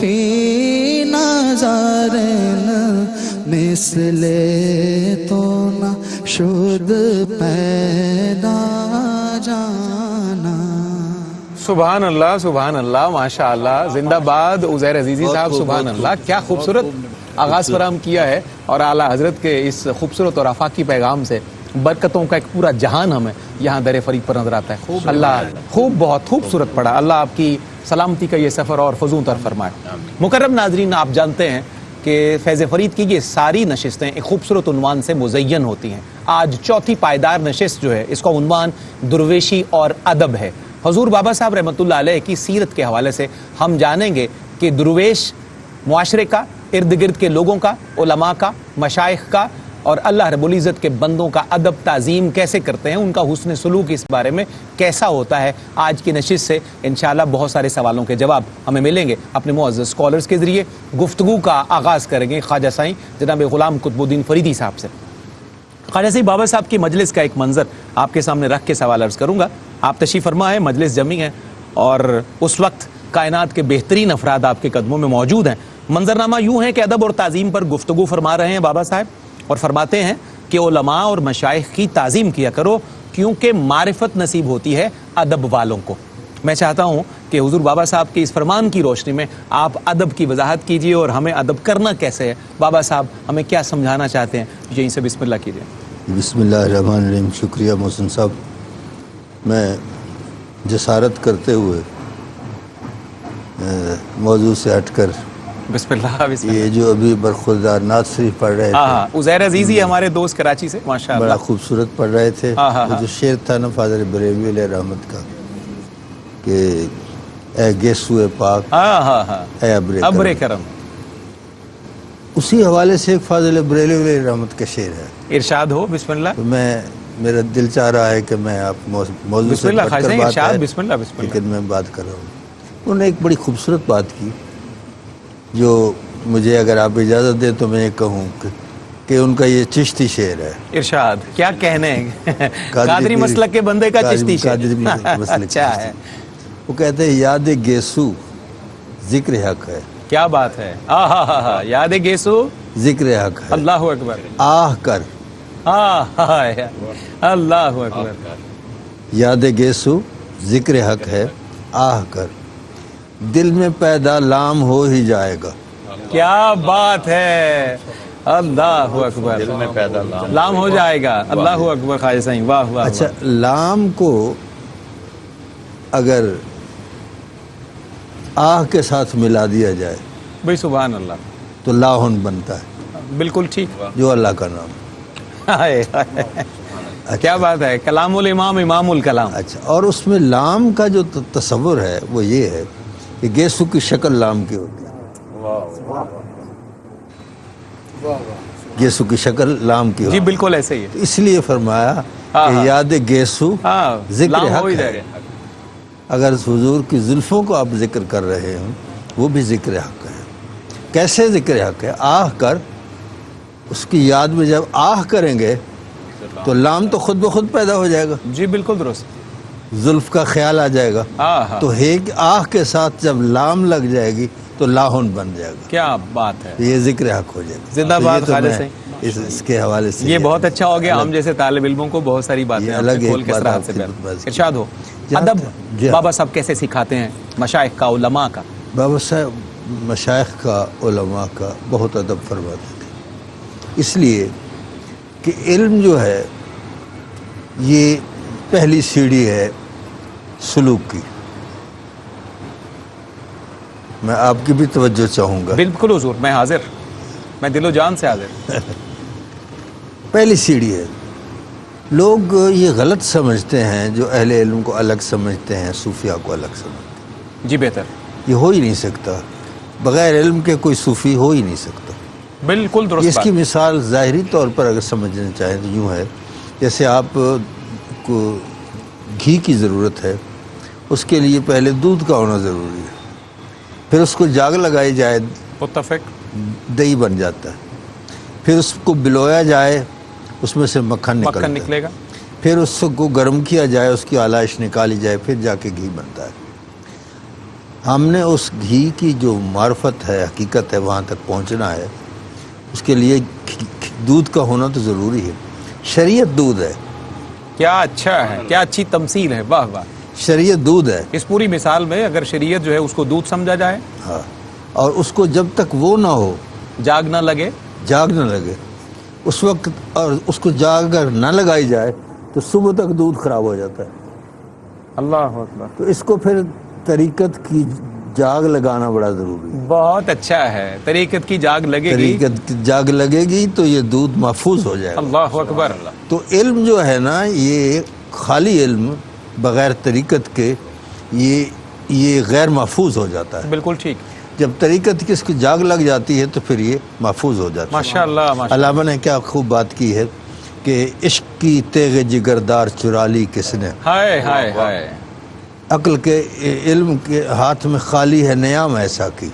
فی نظر مثل تو نہ شد پیدا جانا. سبحان اللہ ماشاء اللہ. زندہ باد عزیر عزیزی صاحب. سبحان اللہ, کیا خوبصورت آغاز فراہم کیا ہے, اور اعلیٰ حضرت کے اس خوبصورت اور آفاقی پیغام سے برکتوں کا ایک پورا جہان ہمیں یہاں در فرید پر نظر آتا ہے. اللہ بہت خوبصورت پڑھا. اللہ آپ کی سلامتی کا یہ سفر اور فزوں تر فرمائے. مکرم ناظرین, آپ جانتے ہیں کہ فیض فرید کی یہ ساری نشستیں ایک خوبصورت عنوان سے مزین ہوتی ہیں. آج چوتھی پائیدار نشست جو ہے, اس کا عنوان درویشی اور ادب ہے. حضور بابا صاحب رحمۃ اللہ علیہ کی سیرت کے حوالے سے ہم جانیں گے کہ درویش معاشرے کا, ارد گرد کے لوگوں کا, علماء کا, مشائخ کا, اور اللہ رب العزت کے بندوں کا ادب تعظیم کیسے کرتے ہیں, ان کا حسن سلوک اس بارے میں کیسا ہوتا ہے. آج کی نشست سے انشاءاللہ بہت سارے سوالوں کے جواب ہمیں ملیں گے اپنے معزز اسکالرز کے ذریعے. گفتگو کا آغاز کریں گے خواجہ سائیں جناب غلام قطب الدین فریدی صاحب سے. خواجہ سائیں, بابا صاحب کی مجلس کا ایک منظر آپ کے سامنے رکھ کے سوال عرض کروں گا. آپ تشریف فرما ہے, مجلس جمی ہے, اور اس وقت کائنات کے بہترین افراد آپ کے قدموں میں موجود ہیں. منظرنامہ یوں ہے کہ ادب اور تعظیم پر گفتگو فرما رہے ہیں بابا صاحب, اور فرماتے ہیں کہ علماء اور مشائخ کی تعظیم کیا کرو, کیونکہ معرفت نصیب ہوتی ہے ادب والوں کو. میں چاہتا ہوں کہ حضور بابا صاحب کے اس فرمان کی روشنی میں آپ ادب کی وضاحت کیجئے, اور ہمیں ادب کرنا کیسے ہے. بابا صاحب ہمیں کیا سمجھانا چاہتے ہیں, یہیں سے بسم اللہ کیجئے. بسم اللہ الرحمن الرحیم. شکریہ محسن صاحب. میں جسارت کرتے ہوئے موضوع سے ہٹ کر بسم اللہ. یہ جو ابھی برخوردار نعت شریف پڑھ رہے تھے, عزیر عزیزی ہمارے دوست کراچی سے ماشاءاللہ, بڑا خوبصورت پڑھ رہے تھے. وہ جو شعر تھا نا فاضل بریلوی علیہ رحمت کا, کہ اے گیسوئے پاک اے ابر کرم, اسی حوالے سے ایک فاضل بریلوی علیہ رحمت کا شعر ہے. ارشاد ہو. بسم اللہ. تو میرا دل چاہ رہا ہے کہ میں آپ موضوع سے ہٹ کر بات ہے, لیکن میں بات کر رہا ہوں. انہوں نے ایک بڑی خوبصورت بات کی, جو مجھے اگر آپ اجازت دیں تو میں یہ کہوں کہ ان کا یہ چشتی شعر ہے. ارشاد. کیا کہنے ہیں, قادری مسلک کے بندے کا چشتی شعر. اچھا ہے. وہ کہتے ہیں یاد گیسو ذکر حق ہے. کیا بات ہے. یاد گیسو ذکر حق ہے. اللہ اکبر. آہ کر. اللہ اکبر. یاد گیسو ذکر حق ہے, آہ کر, دل میں پیدا لام ہو ہی جائے گا. کیا بات ہے. اللہ اکبر. دل میں پیدا لام ہو جائے گا. اللہ اکبر. خواجہ سائیں واہ واہ. اچھا, لام کو اگر آہ کے ساتھ ملا دیا جائے بھائی سبحان اللہ, تو لاہن بنتا ہے. بالکل ٹھیک. جو اللہ کا نام. کیا بات ہے. کلام الامام امام الکلام. اچھا, اور اس میں لام کا جو تصور ہے وہ یہ ہے کہ گیسو کی شکل لام کی ہوتی ہے. گیسو کی شکل لام کی ہوتی ہے. جی بالکل ایسے ہی ہے. اس لیے فرمایا کہ یاد گیسو ذکر حق ہے. اگر حضور کی زلفوں کو آپ ذکر کر رہے ہیں, وہ بھی ذکر حق ہے. کیسے ذکر حق ہے؟ آہ کر. اس کی یاد میں جب آہ کریں گے تو لام تو خود بخود پیدا ہو جائے گا. جی بالکل درست. زلف کا خیال آ جائے گا, تو ایک آہ کے ساتھ جب لام لگ جائے گی تو لاہن بن جائے گا. کیا بات ہے. یہ ذکر حق ہو جائے گا. زندہ باد خواجہ سائیں. اس کے حوالے سے یہ بہت اچھا ہو گیا. ہم جیسے طالب علموں کو بہت ساری باتیں الگ کھول کے صراحت سے ارشاد ہو. ادب بابا صاحب کیسے سکھاتے ہیں مشائخ کا, علماء کا؟ بابا صاحب مشائخ کا, علماء کا بہت ادب فرماتے تھے, اس لیے کہ علم جو ہے یہ پہلی سیڑھی ہے سلوک کی. میں آپ کی بھی توجہ چاہوں گا. بالکل حضور, میں حاضر, میں دل و جان سے حاضر. پہلی سیڑھی ہے. لوگ یہ غلط سمجھتے ہیں, جو اہل علم کو الگ سمجھتے ہیں, صوفیاء کو الگ سمجھتے ہیں. جی بہتر. یہ ہو ہی نہیں سکتا. بغیر علم کے کوئی صوفی ہو ہی نہیں سکتا. بالکل درست. اس کی مثال ظاہری طور پر اگر سمجھنا چاہیں تو یوں ہے, جیسے آپ کو گھی کی ضرورت ہے, اس کے لیے پہلے دودھ کا ہونا ضروری ہے, پھر اس کو جاگ لگائی جائے, متفق, دہی بن جاتا ہے. پھر اس کو بلویا جائے, اس میں سے مکھن نکلے گا. پھر اس کو گرم کیا جائے, اس کی آلائش نکالی جائے, پھر جا کے گھی بنتا ہے. ہم نے اس گھی کی جو معرفت ہے، حقیقت ہے، وہاں تک پہنچنا ہے، اس کے لیے دودھ کا ہونا تو ضروری ہے. شریعت دودھ ہے. کیا اچھا ہے، کیا اچھی تمثیل ہے، واہ واہ. شریعت دودھ ہے. اس پوری مثال میں اگر شریعت جو ہے اس کو دودھ سمجھا جائے، ہاں، اور اس کو جب تک وہ نہ ہو، جاگ نہ لگے، جاگ نہ لگے اس وقت، اور اس کو جاگ اگر نہ لگائی جائے تو صبح تک دودھ خراب ہو جاتا ہے. اللہ اکبر. تو اس کو پھر طریقت کی جاگ لگانا بڑا ضروری ہے. بہت اچھا ہے، طریقت کی جاگ لگے گی، طریقت کی جاگ لگے گی تو یہ دودھ محفوظ ہو جائے گا. اللہ اکبر. تو علم جو ہے نا، یہ خالی علم بغیر طریقت کے یہ غیر محفوظ ہو جاتا ہے. بالکل ٹھیک. جب طریقت کی اس کی جاگ لگ جاتی ہے تو پھر یہ محفوظ ہو جاتا ہے. ماشاءاللہ ماشاءاللہ. علامہ نے کیا خوب بات کی ہے کہ عشق کی تیغ جگردار چرا لی کس نے. ہائے ہائے ہائے. عقل کے علم کے ہاتھ میں خالی ہے نیام ایسا کی.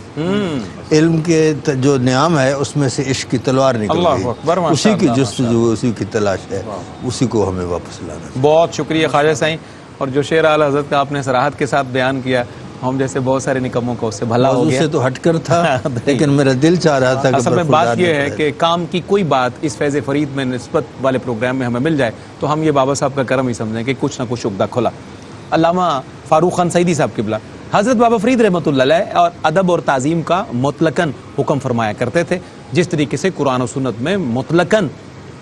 علم کے جو نیام ہے اس میں سے عشق کی تلوار نکل اللہ گئی. اکبر. اسی کی جستجو، اسی کی تلاش ہے، اسی کو ہمیں واپس لانا. بہت شکریہ خواجہ سائیں. اور جو شعر اعلیٰ حضرت کا آپ نے صراحت کے ساتھ بیان کیا، ہم جیسے بہت سارے نکموں کو اس سے بھلا ہو موضوع گیا. سے تو ہٹ کر تھا لیکن میرا دل چاہ رہا تھا کہ اصل میں برخوردار بات یہ ہے نہ کہ کام کی کوئی بات اس فیض فرید میں نسبت والے پروگرام میں ہمیں مل جائے تو ہم یہ بابا صاحب کا کرم ہی سمجھیں کہ کچھ نہ کچھ عقدہ کھلا. علامہ فاروق خان سعیدی صاحب قبلہ حضرت بابا فرید رحمۃ اللہ علیہ اور ادب اور تعظیم کا مطلقاً حکم فرمایا کرتے تھے، جس طریقے سے قرآن و سنت میں مطلقاً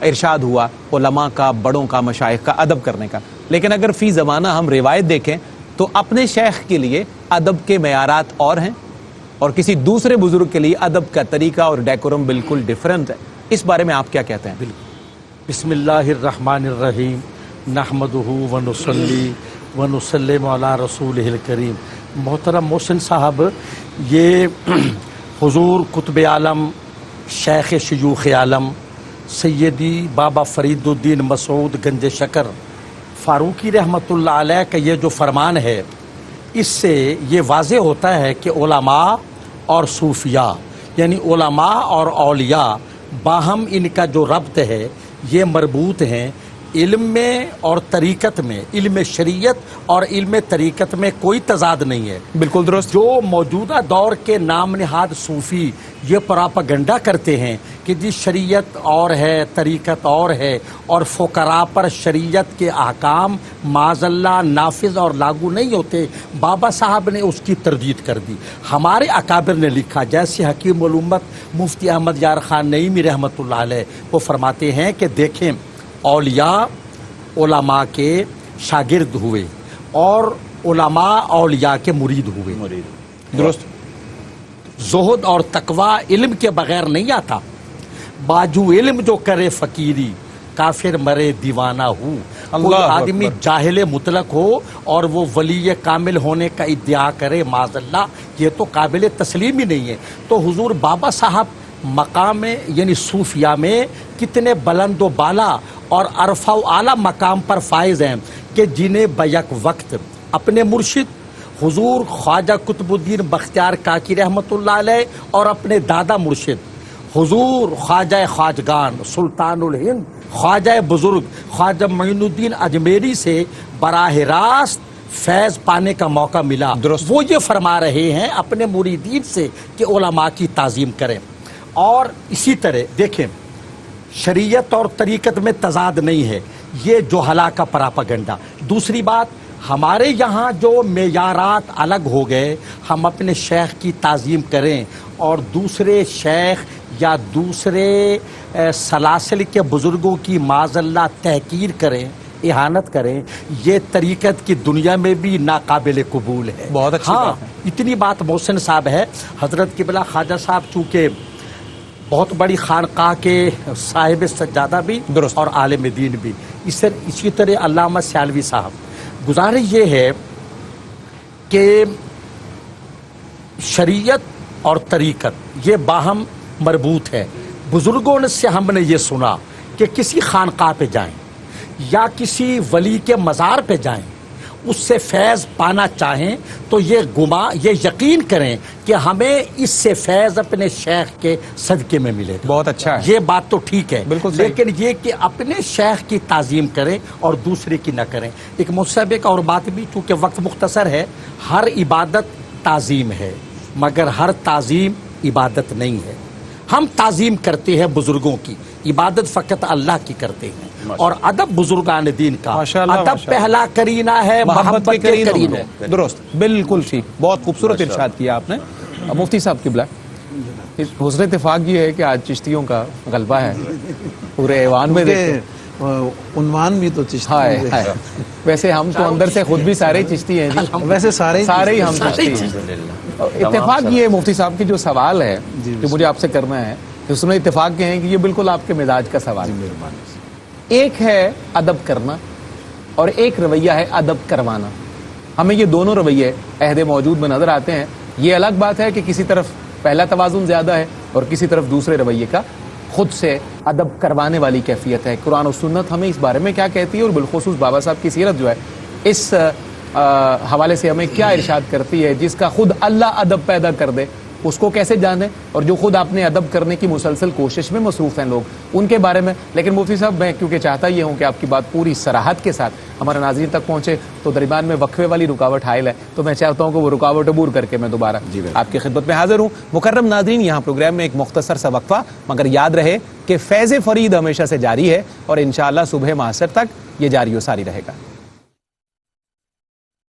ارشاد ہوا علماء کا، بڑوں کا، مشائخ کا ادب کرنے کا. لیکن اگر فی زمانہ ہم روایت دیکھیں تو اپنے شیخ کے لیے ادب کے معیارات اور ہیں اور کسی دوسرے بزرگ کے لیے ادب کا طریقہ اور ڈیکورم بالکل ڈیفرنٹ ہے. اس بارے میں آپ کیا کہتے ہیں؟ بسم اللہ الرحمن الرحیم، نحمدہ ونصلی ونسلم علی رسولہ الکریم. محترم محسن صاحب، یہ حضور قطب عالم شیخ شیوخ عالم سیدی بابا فرید الدین مسعود گنج شکر فاروقی رحمۃ اللہ علیہ کا یہ جو فرمان ہے، اس سے یہ واضح ہوتا ہے کہ علماء اور صوفیاء یعنی علماء اور اولیاء باہم ان کا جو ربط ہے یہ مربوط ہیں. علم میں اور طریقت میں، علم شریعت اور علم طریقت میں کوئی تضاد نہیں ہے. بالکل درست. جو موجودہ دور کے نام نہاد صوفی یہ پراپگنڈا کرتے ہیں کہ جی شریعت اور ہے، طریقت اور ہے، اور فقراء پر شریعت کے احکام معاذ اللہ نافذ اور لاگو نہیں ہوتے، بابا صاحب نے اس کی تردید کر دی. ہمارے اکابر نے لکھا، جیسے حکیم الامت مفتی احمد یار خان نعیمی رحمۃ اللہ علیہ، وہ فرماتے ہیں کہ دیکھیں، اولیاء علماء کے شاگرد ہوئے اور علماء اولیاء کے مرید ہوئے. درست. زہد اور تقوی علم کے بغیر نہیں آتا. باجو علم جو کرے فقیری، کافر مرے دیوانہ ہو. کوئی آدمی جاہل مطلق ہو اور وہ ولی کامل ہونے کا ادعا کرے، معاذ اللہ، یہ تو قابل تسلیم ہی نہیں ہے. تو حضور بابا صاحب مقام یعنی صوفیہ میں کتنے بلند و بالا اور عرفہ و اعلیٰ مقام پر فائز ہیں کہ جنہیں بیک وقت اپنے مرشد حضور خواجہ قطب الدین بختیار کاکی رحمۃ اللہ علیہ اور اپنے دادا مرشد حضور خواجہ خواجگان سلطان الہند خواجہ بزرگ خواجہ معین الدین اجمیری سے براہ راست فیض پانے کا موقع ملا. درست. وہ یہ فرما رہے ہیں اپنے مریدین سے کہ علماء کی تعظیم کریں. اور اسی طرح دیکھیں، شریعت اور طریقت میں تضاد نہیں ہے، یہ جو ہلا کا پراپگنڈا. دوسری بات، ہمارے یہاں جو معیارات الگ ہو گئے، ہم اپنے شیخ کی تعظیم کریں اور دوسرے شیخ یا دوسرے سلاسل کے بزرگوں کی معاذ اللہ تحقیر کریں، اہانت کریں، یہ طریقت کی دنیا میں بھی ناقابل قبول ہے. بہت اچھی ہاں، بات ہے. اتنی بات محسن صاحب ہے. حضرت قبلہ خواجہ صاحب چونکہ بہت بڑی خانقاہ کے صاحب سجادہ بھی درست اور عالم دین بھی، اسی طرح علامہ سیالوی صاحب. گزارش یہ ہے کہ شریعت اور طریقت یہ باہم مربوط ہے. بزرگوں سے ہم نے یہ سنا کہ کسی خانقاہ پہ جائیں یا کسی ولی کے مزار پہ جائیں، اس سے فیض پانا چاہیں تو یہ یقین کریں کہ ہمیں اس سے فیض اپنے شیخ کے صدقے میں ملے گا. بہت اچھا ہے. یہ بات تو ٹھیک ہے، بالکل صحیح. لیکن یہ کہ اپنے شیخ کی تعظیم کریں اور دوسرے کی نہ کریں. ایک مصحب ایک اور بات بھی، چونکہ وقت مختصر ہے، ہر عبادت تعظیم ہے مگر ہر تعظیم عبادت نہیں ہے. ہم تعظیم کرتے ہیں بزرگوں کی, عبادت فقط اللہ کی کرتے ہیں. اور ادب بزرگان دین کا, ادب پہلا کرینہ ہے محبت کے کرینہ. درست, بالکل ٹھیک, بہت خوبصورت ارشاد کیا آپ نے. مفتی صاحب قبلہ, حسن اتفاق یہ ہے کہ آج چشتیوں کا غلبہ ہے پورے ایوان میں. دیکھیں عنوان بھی تو چشتی ہے. ویسے ہم تو اندر سے خود بھی سارے چشتی ہیں جی, ویسے سارے ہی ہم چشتی ہیں. اتفاق یہ ہے مفتی صاحب کی جو سوال ہے جو مجھے آپ سے کرنا ہے, اس میں اتفاق یہ ہے کہ یہ بالکل آپ کے مزاج کا سوال ہے. ایک ہے ادب کرنا اور ایک رویہ ہے ادب کروانا. ہمیں یہ دونوں رویے عہد موجود میں نظر آتے ہیں. یہ الگ بات ہے کہ کسی طرف پہلا توازن زیادہ ہے اور کسی طرف دوسرے رویے کا خود سے ادب کروانے والی کیفیت ہے. قرآن و سنت ہمیں اس بارے میں کیا کہتی ہے, اور بالخصوص بابا صاحب کی سیرت جو ہے اس حوالے سے ہمیں کیا ارشاد کرتی ہے. جس کا خود اللہ ادب پیدا کر دے اس کو کیسے جانیں, اور جو خود اپنے ادب کرنے کی مسلسل کوشش میں مصروف ہیں لوگ, ان کے بارے میں. لیکن مفتی صاحب میں کیونکہ چاہتا یہ ہوں کہ آپ کی بات پوری صراحت کے ساتھ ہمارے ناظرین تک پہنچے, تو درمیان میں وقفے والی رکاوٹ حائل ہے, تو میں چاہتا ہوں کہ وہ رکاوٹ عبور کر کے میں دوبارہ آپ کی خدمت میں حاضر ہوں. مکرم ناظرین, یہاں پروگرام میں ایک مختصر سا وقفہ, مگر یاد رہے کہ فیض فرید ہمیشہ سے جاری ہے اور انشاءاللہ صبح معاصر تک یہ جاری و ساری رہے گا.